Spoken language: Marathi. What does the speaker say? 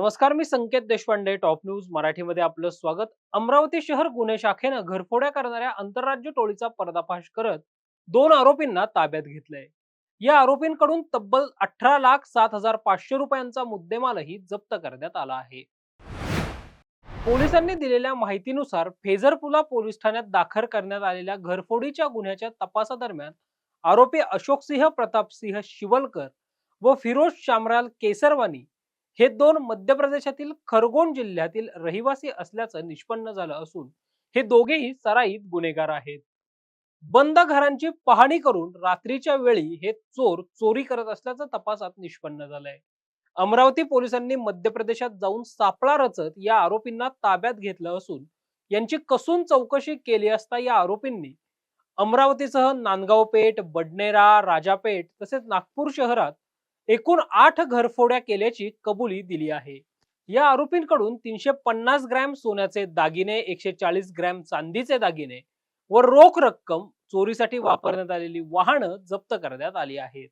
नमस्कार, मी संकेत देशपांडे. टॉप न्यूज मराठीमध्ये आपलं स्वागत. अमरावती शहर गुन्हे शाखेनं घरफोड्या करणाऱ्या आंतरराज्य टोळीचा पर्दाफाश करत 2 आरोपींना ताब्यात घेतलंय. या आरोपींकडून तब्बल 18,07,500 रुपयांचा मुद्देमालही जप्त करण्यात आला आहे. पोलिसांनी दिलेल्या माहितीनुसार फेजरपुला पोलीस ठाण्यात दाखल करण्यात आलेल्या घरफोडीच्या गुन्ह्याच्या तपासादरम्यान आरोपी अशोकसिंह प्रतापसिंह शिवलकर व फिरोज शामराल केसरवानी हे दोन मध्य प्रदेशातील खरगोन जिल्ह्यातील रहिवासी असल्याचं निष्पन्न झालं असून हे दोघेही सराईत गुन्हेगार आहेत. बंद घरांची पाहणी करून रात्रीच्या वेळी हे चोर चोरी करत असल्याचं तपासात निष्पन्न झालंय. अमरावती पोलिसांनी मध्य प्रदेशात जाऊन सापळा रचत या आरोपींना ताब्यात घेतलं असून यांची कसून चौकशी केली असता या आरोपींनी अमरावतीसह नांदगाव पेठ, बडनेरा, राजापेठ तसेच नागपूर शहरात एकूण 8 घरफोड्या केल्याची कबुली दिली आहे. या आरोपींकडून 350 ग्रॅम सोन्याचे दागिने, 140 ग्रॅम चांदीचे दागिने व रोख रक्कम, चोरीसाठी वापरण्यात आलेली वाहनं जप्त करण्यात आली आहेत.